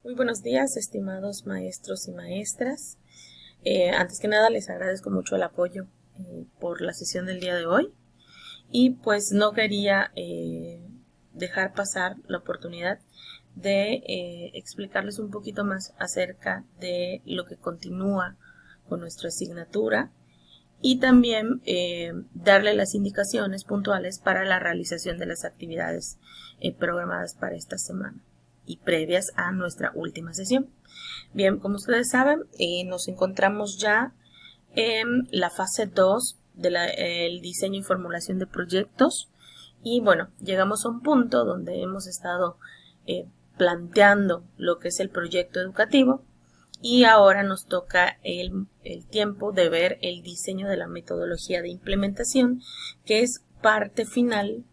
Muy buenos días, estimados maestros y maestras. Antes que nada, les agradezco mucho el apoyo por la sesión del día de hoy. Y pues no quería dejar pasar la oportunidad de explicarles un poquito más acerca de lo que continúa con nuestra asignatura y también darle las indicaciones puntuales para la realización de las actividades programadas para esta semana y previas a nuestra última sesión. Bien, como ustedes saben, nos encontramos ya en la fase 2 del diseño y formulación de proyectos y bueno, llegamos a un punto donde hemos estado planteando lo que es el proyecto educativo y ahora nos toca el tiempo de ver el diseño de la metodología de implementación, que es parte final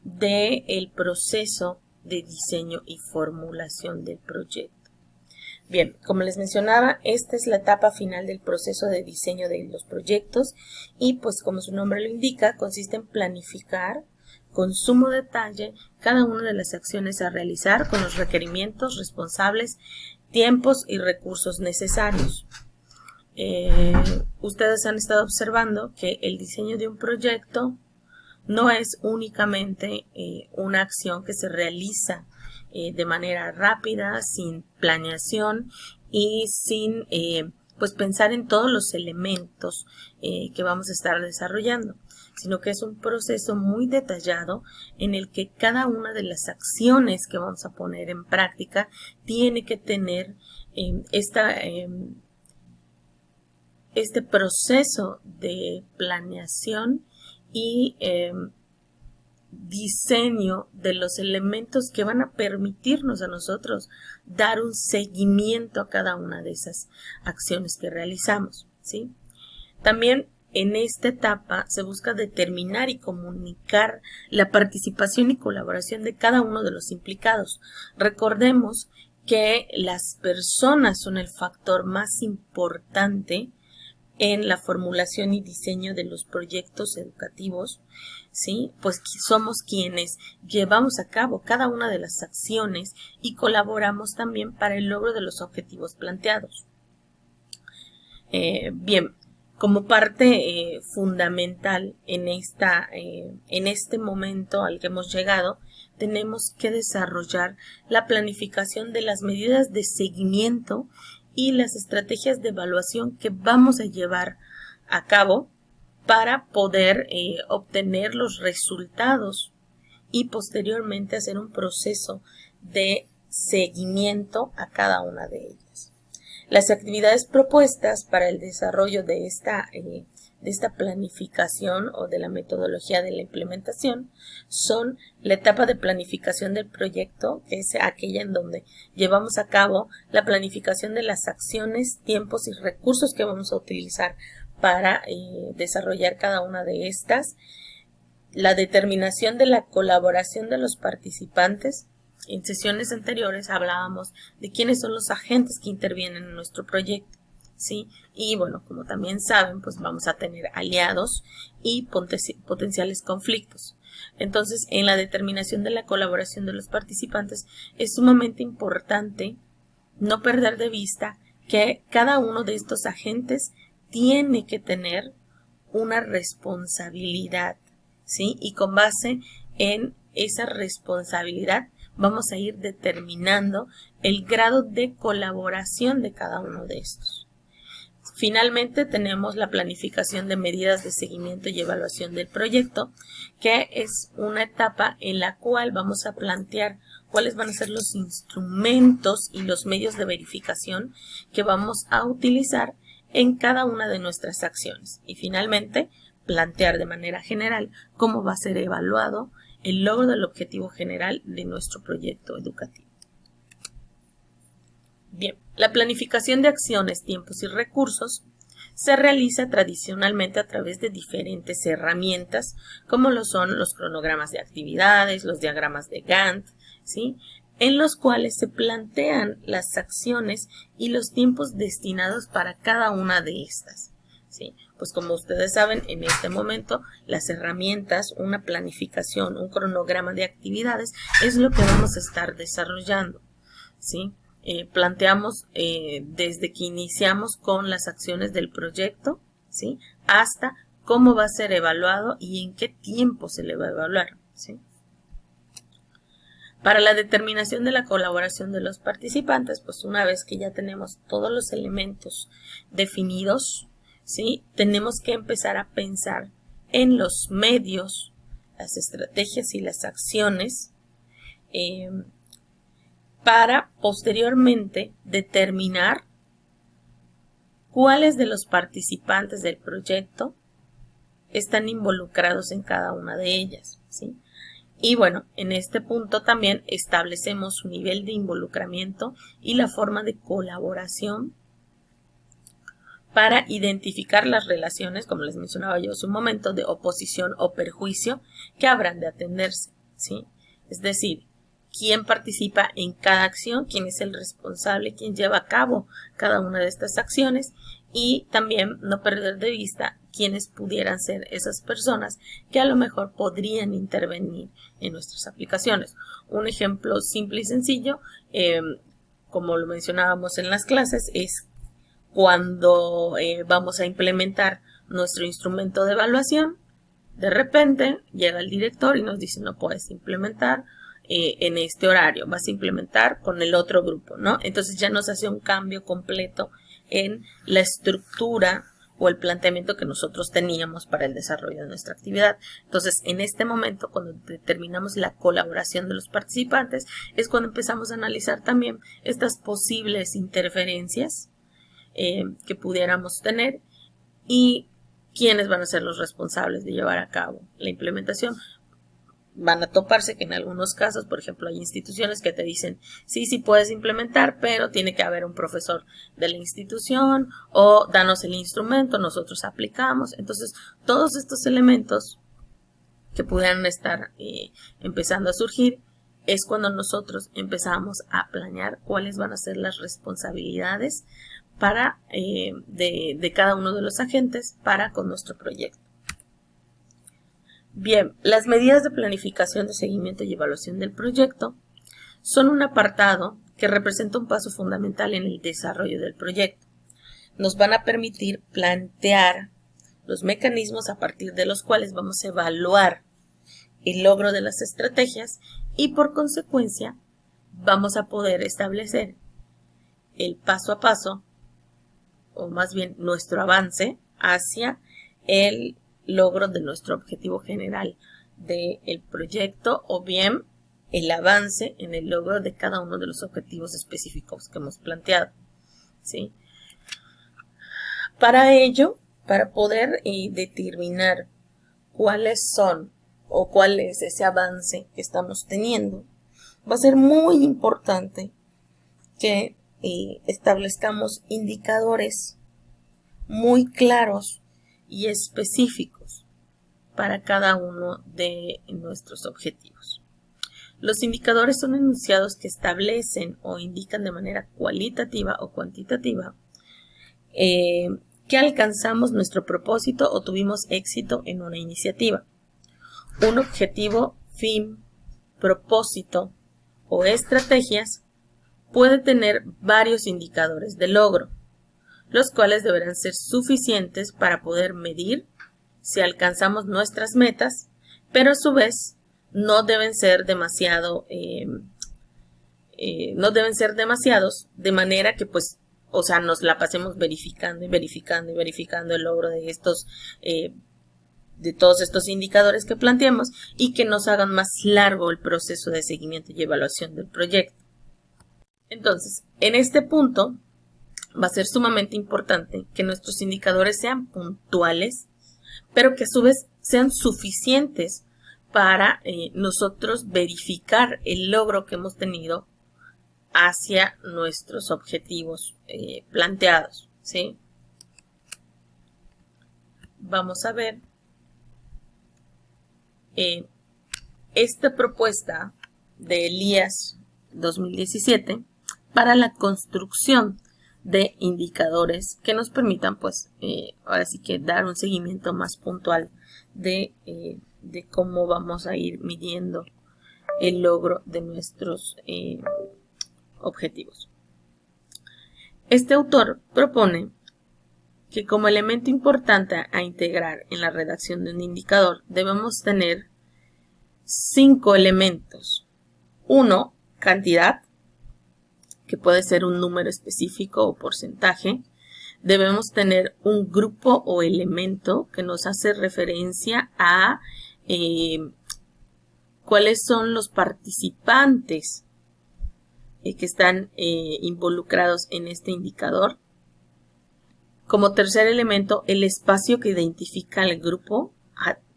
del proceso de diseño y formulación del proyecto. Bien, como les mencionaba, esta es la etapa final del proceso de diseño de los proyectos y pues como su nombre lo indica, consiste en planificar con sumo detalle cada una de las acciones a realizar con los requerimientos, responsables, tiempos y recursos necesarios. Ustedes han estado observando que el diseño de un proyecto no es únicamente una acción que se realiza de manera rápida, sin planeación y sin pues pensar en todos los elementos que vamos a estar desarrollando, sino que es un proceso muy detallado en el que cada una de las acciones que vamos a poner en práctica tiene que tener este proceso de planeación y diseño de los elementos que van a permitirnos a nosotros dar un seguimiento a cada una de esas acciones que realizamos, ¿sí? También en esta etapa se busca determinar y comunicar la participación y colaboración de cada uno de los implicados. Recordemos que las personas son el factor más importante en la formulación y diseño de los proyectos educativos, ¿sí? Pues somos quienes llevamos a cabo cada una de las acciones y colaboramos también para el logro de los objetivos planteados. Bien, como parte fundamental en este momento al que hemos llegado, tenemos que desarrollar la planificación de las medidas de seguimiento y las estrategias de evaluación que vamos a llevar a cabo para poder obtener los resultados y posteriormente hacer un proceso de seguimiento a cada una de ellas. Las actividades propuestas para el desarrollo de esta planificación o de la metodología de la implementación son la etapa de planificación del proyecto, que es aquella en donde llevamos a cabo la planificación de las acciones, tiempos y recursos que vamos a utilizar para desarrollar cada una de estas, la determinación de la colaboración de los participantes. En sesiones anteriores hablábamos de quiénes son los agentes que intervienen en nuestro proyecto, ¿sí? Y bueno, como también saben, pues vamos a tener aliados y potenciales conflictos. Entonces, en la determinación de la colaboración de los participantes es sumamente importante no perder de vista que cada uno de estos agentes tiene que tener una responsabilidad, ¿sí? Y con base en esa responsabilidad vamos a ir determinando el grado de colaboración de cada uno de estos. Finalmente tenemos la planificación de medidas de seguimiento y evaluación del proyecto, que es una etapa en la cual vamos a plantear cuáles van a ser los instrumentos y los medios de verificación que vamos a utilizar en cada una de nuestras acciones. Y finalmente, plantear de manera general cómo va a ser evaluado el logro del objetivo general de nuestro proyecto educativo. Bien, la planificación de acciones, tiempos y recursos se realiza tradicionalmente a través de diferentes herramientas, como lo son los cronogramas de actividades, los diagramas de Gantt, ¿sí? En los cuales se plantean las acciones y los tiempos destinados para cada una de estas, ¿sí? Pues como ustedes saben, en este momento las herramientas, una planificación, un cronograma de actividades es lo que vamos a estar desarrollando, ¿sí? planteamos desde que iniciamos con las acciones del proyecto, ¿sí? Hasta cómo va a ser evaluado y en qué tiempo se le va a evaluar, ¿sí? Para la determinación de la colaboración de los participantes, pues una vez que ya tenemos todos los elementos definidos, ¿sí? Tenemos que empezar a pensar en los medios, las estrategias y las acciones para posteriormente determinar cuáles de los participantes del proyecto están involucrados en cada una de ellas, ¿sí? Y bueno, en este punto también establecemos su nivel de involucramiento y la forma de colaboración para identificar las relaciones, como les mencionaba yo hace un momento, de oposición o perjuicio que habrán de atenderse, ¿sí? Es decir, quién participa en cada acción, quién es el responsable, quién lleva a cabo cada una de estas acciones y también no perder de vista quiénes pudieran ser esas personas que a lo mejor podrían intervenir en nuestras aplicaciones. Un ejemplo simple y sencillo, como lo mencionábamos en las clases, es cuando vamos a implementar nuestro instrumento de evaluación. De repente llega el director y nos dice: no puedes implementar en este horario, vas a implementar con el otro grupo, ¿no? Entonces ya nos hace un cambio completo en la estructura o el planteamiento que nosotros teníamos para el desarrollo de nuestra actividad. Entonces, en este momento, cuando determinamos la colaboración de los participantes, es cuando empezamos a analizar también estas posibles interferencias que pudiéramos tener y quiénes van a ser los responsables de llevar a cabo la implementación. Van a toparse que en algunos casos, por ejemplo, hay instituciones que te dicen: sí, sí puedes implementar, pero tiene que haber un profesor de la institución, o danos el instrumento, nosotros aplicamos. Entonces, todos estos elementos que pudieran estar empezando a surgir es cuando nosotros empezamos a planear cuáles van a ser las responsabilidades para de cada uno de los agentes para con nuestro proyecto. Bien, las medidas de planificación, de seguimiento y evaluación del proyecto son un apartado que representa un paso fundamental en el desarrollo del proyecto. Nos van a permitir plantear los mecanismos a partir de los cuales vamos a evaluar el logro de las estrategias y por consecuencia vamos a poder establecer el paso a paso, o más bien nuestro avance hacia el logro de nuestro objetivo general del proyecto, o bien el avance en el logro de cada uno de los objetivos específicos que hemos planteado, ¿sí? Para ello, para poder determinar cuáles son o cuál es ese avance que estamos teniendo, va a ser muy importante que establezcamos indicadores muy claros y específicos para cada uno de nuestros objetivos. Los indicadores son enunciados que establecen o indican de manera cualitativa o cuantitativa que alcanzamos nuestro propósito o tuvimos éxito en una iniciativa. Un objetivo, fin, propósito o estrategias puede tener varios indicadores de logro, los cuales deberán ser suficientes para poder medir si alcanzamos nuestras metas, pero a su vez no deben ser demasiados, de manera que pues, o sea, nos la pasemos verificando y verificando y verificando el logro de estos, de todos estos indicadores que planteamos, y que nos hagan más largo el proceso de seguimiento y evaluación del proyecto. Entonces, en este punto va a ser sumamente importante que nuestros indicadores sean puntuales, pero que a su vez sean suficientes para nosotros verificar el logro que hemos tenido hacia nuestros objetivos planteados, ¿sí? Vamos a ver esta propuesta de Elías 2017 para la construcción de indicadores que nos permitan, pues, ahora sí que dar un seguimiento más puntual de cómo vamos a ir midiendo el logro de nuestros objetivos. Este autor propone que como elemento importante a integrar en la redacción de un indicador debemos tener 5 elementos. 1, cantidad, que puede ser un número específico o porcentaje. Debemos tener un grupo o elemento que nos hace referencia a cuáles son los participantes que están involucrados en este indicador. Como tercer elemento, el espacio que identifica al grupo,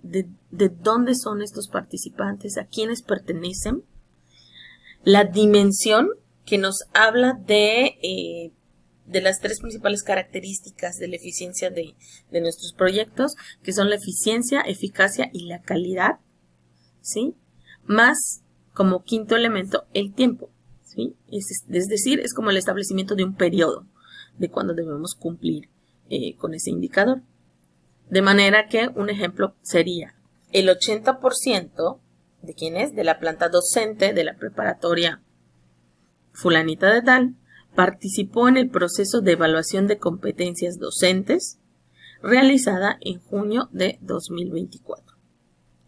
de dónde son estos participantes, a quiénes pertenecen. La dimensión, que nos habla de las 3 principales características de la eficiencia de nuestros proyectos, que son la eficiencia, eficacia y la calidad, ¿sí? Más, como quinto elemento, el tiempo, ¿sí? Es decir, es como el establecimiento de un periodo de cuándo debemos cumplir con ese indicador. De manera que un ejemplo sería el 80% de quién es, de la planta docente de la preparatoria fulanita de tal, participó en el proceso de evaluación de competencias docentes realizada en junio de 2024.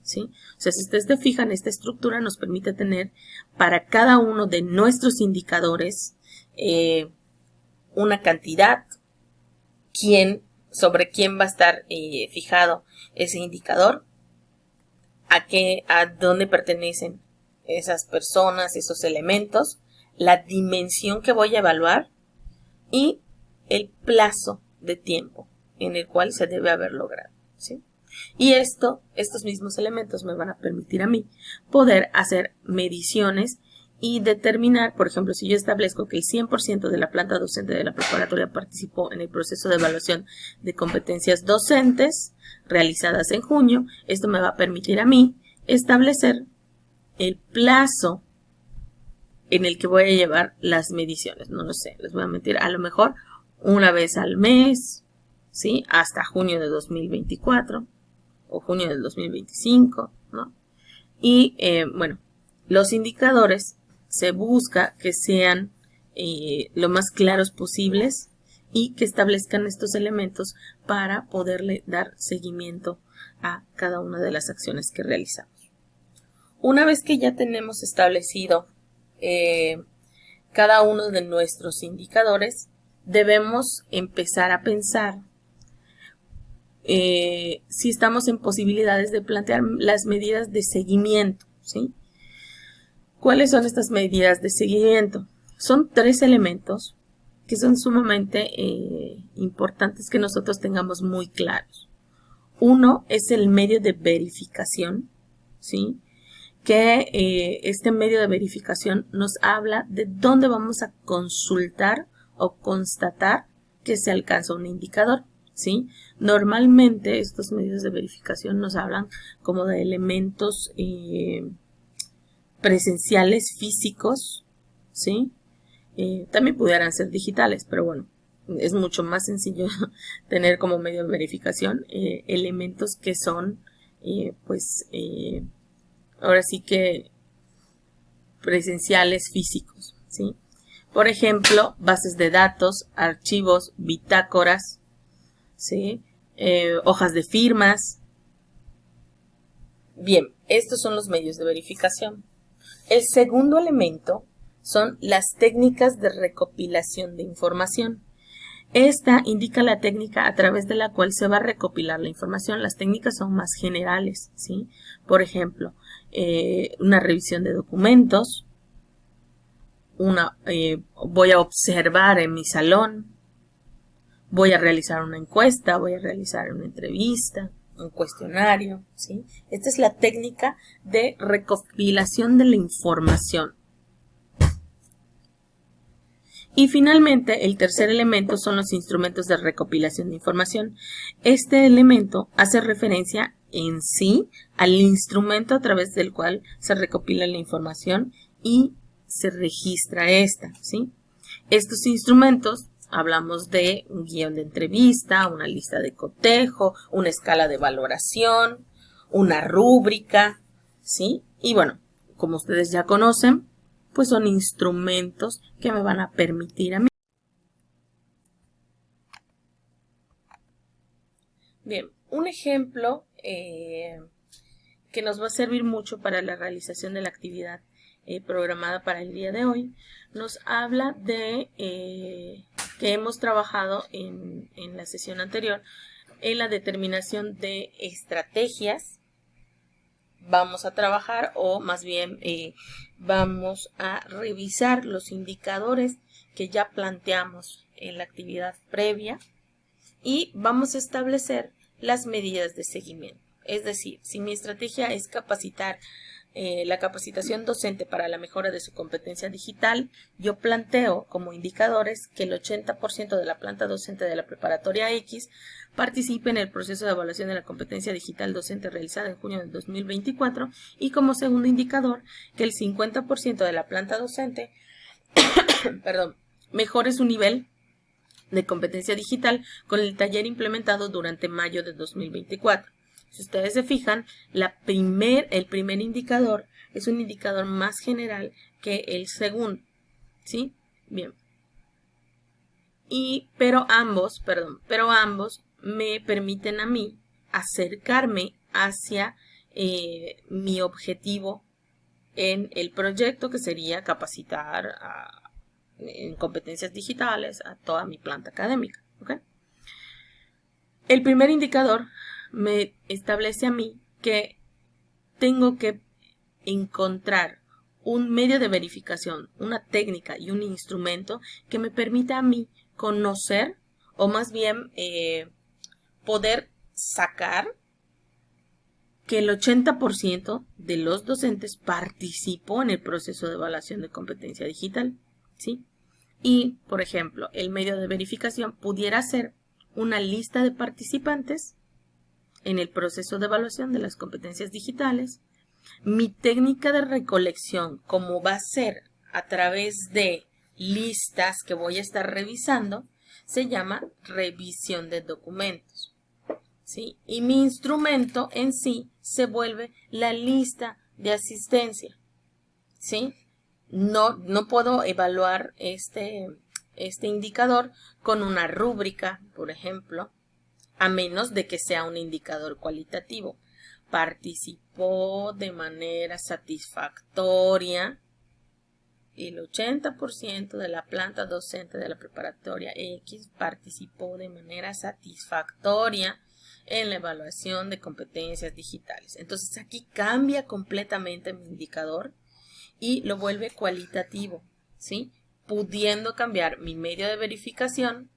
¿Sí? O sea, si ustedes se fijan, esta estructura nos permite tener para cada uno de nuestros indicadores una cantidad, sobre quién va a estar fijado ese indicador, a dónde pertenecen esas personas, esos elementos, la dimensión que voy a evaluar y el plazo de tiempo en el cual se debe haber logrado, ¿sí? Y estos mismos elementos me van a permitir a mí poder hacer mediciones y determinar, por ejemplo, si yo establezco que el 100% de la planta docente de la preparatoria participó en el proceso de evaluación de competencias docentes realizadas en junio, esto me va a permitir a mí establecer el plazo en el que voy a llevar las mediciones. No lo sé, les voy a mentir, a lo mejor una vez al mes, ¿sí? Hasta junio de 2024 o junio del 2025, ¿no? Y bueno, los indicadores se busca que sean lo más claros posibles y que establezcan estos elementos para poderle dar seguimiento a cada una de las acciones que realizamos. Una vez que ya tenemos establecido cada uno de nuestros indicadores, debemos empezar a pensar si estamos en posibilidades de plantear las medidas de seguimiento, ¿sí? ¿Cuáles son estas medidas de seguimiento? Son 3 elementos que son sumamente importantes que nosotros tengamos muy claros. Uno es el medio de verificación, ¿sí? Que este medio de verificación nos habla de dónde vamos a consultar o constatar que se alcanza un indicador, ¿sí? Normalmente estos medios de verificación nos hablan como de elementos presenciales físicos, ¿sí? También pudieran ser digitales, pero bueno, es mucho más sencillo tener como medio de verificación elementos que son, ahora sí que presenciales físicos, ¿sí? Por ejemplo, bases de datos, archivos, bitácoras, ¿sí? Hojas de firmas. Bien, estos son los medios de verificación. El segundo elemento son las técnicas de recopilación de información. Esta indica la técnica a través de la cual se va a recopilar la información. Las técnicas son más generales, ¿sí? Por ejemplo, una revisión de documentos, voy a observar en mi salón, voy a realizar una encuesta, voy a realizar una entrevista, un cuestionario, ¿sí? Esta es la técnica de recopilación de la información. Y finalmente, el tercer elemento son los instrumentos de recopilación de información. Este elemento hace referencia en sí al instrumento a través del cual se recopila la información y se registra esta, ¿sí? Estos instrumentos, hablamos de un guión de entrevista, una lista de cotejo, una escala de valoración, una rúbrica, ¿sí? Y bueno, como ustedes ya conocen, pues son instrumentos que me van a permitir a mí Bien, un ejemplo que nos va a servir mucho para la realización de la actividad programada para el día de hoy, nos habla de que hemos trabajado en la sesión anterior en la determinación de estrategias. Vamos a trabajar, o más bien vamos a revisar los indicadores que ya planteamos en la actividad previa y vamos a establecer las medidas de seguimiento. Es decir, si mi estrategia es capacitar la capacitación docente para la mejora de su competencia digital, yo planteo como indicadores que el 80% de la planta docente de la preparatoria X participe en el proceso de evaluación de la competencia digital docente realizada en junio del 2024 y como segundo indicador que el 50% de la planta docente mejore su nivel de competencia digital con el taller implementado durante mayo de 2024. Si ustedes se fijan, el primer indicador es un indicador más general que el segundo, ¿sí? Bien. Pero ambos me permiten a mí acercarme hacia mi objetivo en el proyecto, que sería capacitar en competencias digitales a toda mi planta académica, ¿ok? El primer indicador me establece a mí que tengo que encontrar un medio de verificación, una técnica y un instrumento que me permita a mí conocer, o más bien poder sacar que el 80% de los docentes participó en el proceso de evaluación de competencia digital, ¿sí? Y, por ejemplo, el medio de verificación pudiera ser una lista de participantes en el proceso de evaluación de las competencias digitales. Mi técnica de recolección, como va a ser a través de listas que voy a estar revisando, se llama revisión de documentos, ¿sí? Y mi instrumento en sí se vuelve la lista de asistencia, ¿sí? No puedo evaluar este indicador con una rúbrica, por ejemplo, a menos de que sea un indicador cualitativo. Participó de manera satisfactoria el 80% de la planta docente de la preparatoria X participó de manera satisfactoria en la evaluación de competencias digitales. Entonces aquí cambia completamente mi indicador y lo vuelve cualitativo, ¿sí? Pudiendo cambiar mi medio de verificación,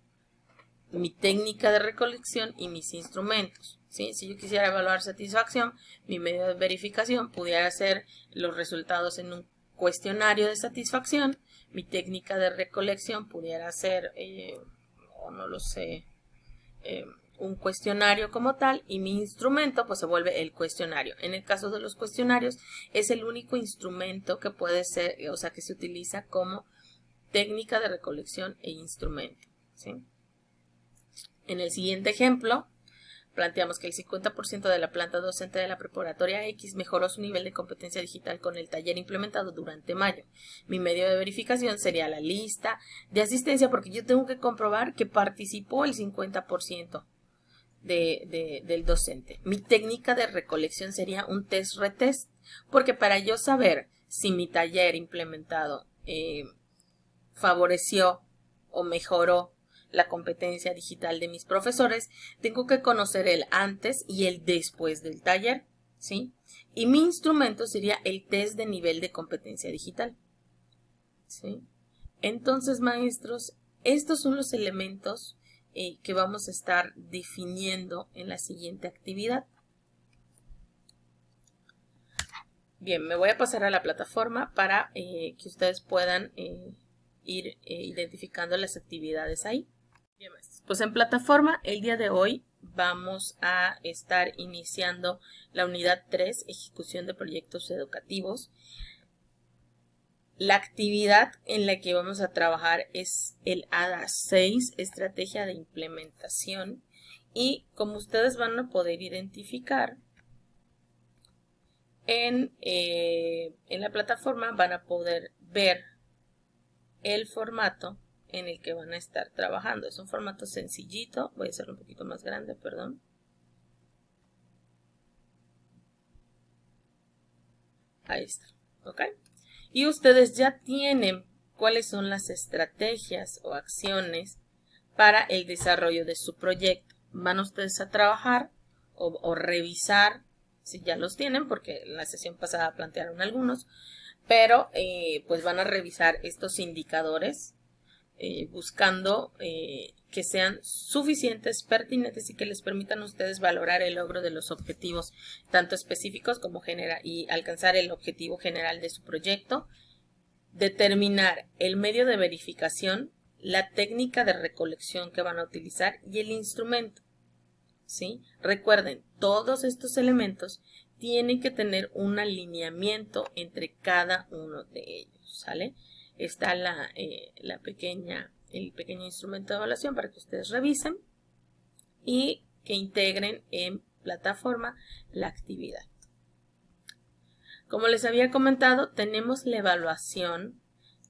mi técnica de recolección y mis instrumentos, ¿sí? Si yo quisiera evaluar satisfacción, mi medio de verificación pudiera ser los resultados en un cuestionario de satisfacción, mi técnica de recolección pudiera ser, no lo sé, un cuestionario como tal, y mi instrumento pues se vuelve el cuestionario. En el caso de los cuestionarios es el único instrumento que puede ser, o sea, que se utiliza como técnica de recolección e instrumento, ¿sí? En el siguiente ejemplo, planteamos que el 50% de la planta docente de la preparatoria X mejoró su nivel de competencia digital con el taller implementado durante mayo. Mi medio de verificación sería la lista de asistencia, porque yo tengo que comprobar que participó el 50% del docente. Mi técnica de recolección sería un test-retest, porque para yo saber si mi taller implementado favoreció o mejoró la competencia digital de mis profesores, tengo que conocer el antes y el después del taller, ¿sí? Y mi instrumento sería el test de nivel de competencia digital, ¿sí? Entonces, maestros, estos son los elementos que vamos a estar definiendo en la siguiente actividad. Bien, me voy a pasar a la plataforma para que ustedes puedan ir identificando las actividades ahí. Bien, pues en plataforma el día de hoy vamos a estar iniciando la unidad 3, ejecución de proyectos educativos. La actividad en la que vamos a trabajar es el ADA 6, estrategia de implementación, y como ustedes van a poder identificar en la plataforma, van a poder ver el formato en el que van a estar trabajando. Es un formato sencillito, voy a hacerlo un poquito más grande, perdón. Ahí está, ¿ok? Y ustedes ya tienen cuáles son las estrategias o acciones para el desarrollo de su proyecto. Van ustedes a trabajar o revisar, si ya los tienen, porque en la sesión pasada plantearon algunos, pero pues van a revisar estos indicadores buscando que sean suficientes, pertinentes y que les permitan a ustedes valorar el logro de los objetivos tanto específicos como y alcanzar el objetivo general de su proyecto, determinar el medio de verificación, la técnica de recolección que van a utilizar y el instrumento. ¿Sí? Recuerden, todos estos elementos tienen que tener un alineamiento entre cada uno de ellos, ¿sale? Está el pequeño instrumento de evaluación para que ustedes revisen y que integren en plataforma la actividad. Como les había comentado, tenemos la evaluación.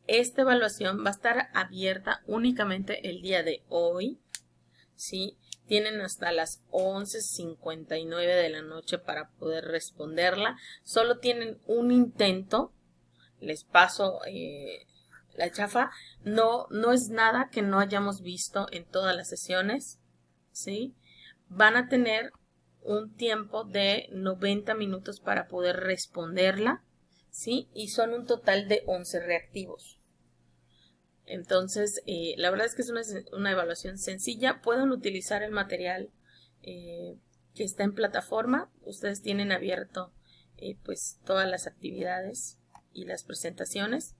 Esta evaluación va a estar abierta únicamente el día de hoy, ¿sí? Tienen hasta las 11:59 de la noche para poder responderla. Solo tienen un intento. Les paso la chafa. No es nada que no hayamos visto en todas las sesiones, ¿sí? Van a tener un tiempo de 90 minutos para poder responderla, ¿sí? Y son un total de 11 reactivos. Entonces, la verdad es que es una evaluación sencilla. Pueden utilizar el material que está en plataforma. Ustedes tienen abierto pues todas las actividades y las presentaciones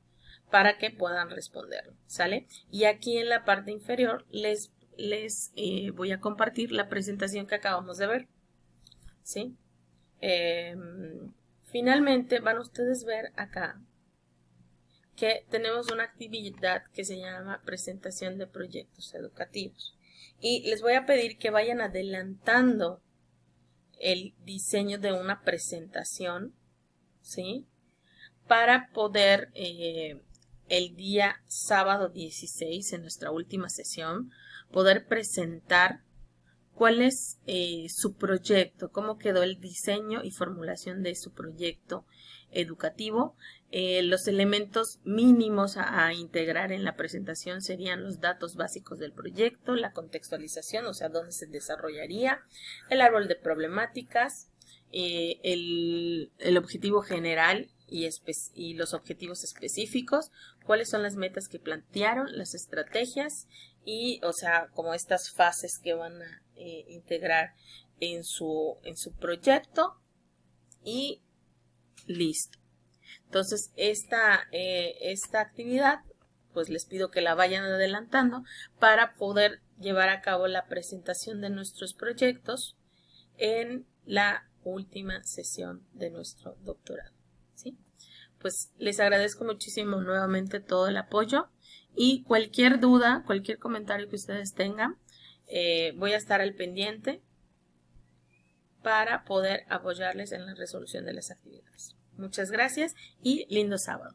para que puedan responder, ¿sale? Y aquí en la parte inferior les voy a compartir la presentación que acabamos de ver, ¿sí? Finalmente van a ustedes ver acá que tenemos una actividad que se llama presentación de proyectos educativos. Y les voy a pedir que vayan adelantando el diseño de una presentación, ¿sí? Para poder el día sábado 16, en nuestra última sesión, poder presentar cuál es su proyecto, cómo quedó el diseño y formulación de su proyecto educativo. Los elementos mínimos a integrar en la presentación serían los datos básicos del proyecto, la contextualización, o sea, dónde se desarrollaría, el árbol de problemáticas, el objetivo general y los objetivos específicos, cuáles son las metas que plantearon, las estrategias y, o sea, como estas fases que van a integrar en su proyecto y listo. Entonces, esta actividad, pues les pido que la vayan adelantando para poder llevar a cabo la presentación de nuestros proyectos en la última sesión de nuestro doctorado, ¿sí? Pues les agradezco muchísimo nuevamente todo el apoyo y cualquier duda, cualquier comentario que ustedes tengan, voy a estar al pendiente para poder apoyarles en la resolución de las actividades. Muchas gracias y lindo sábado.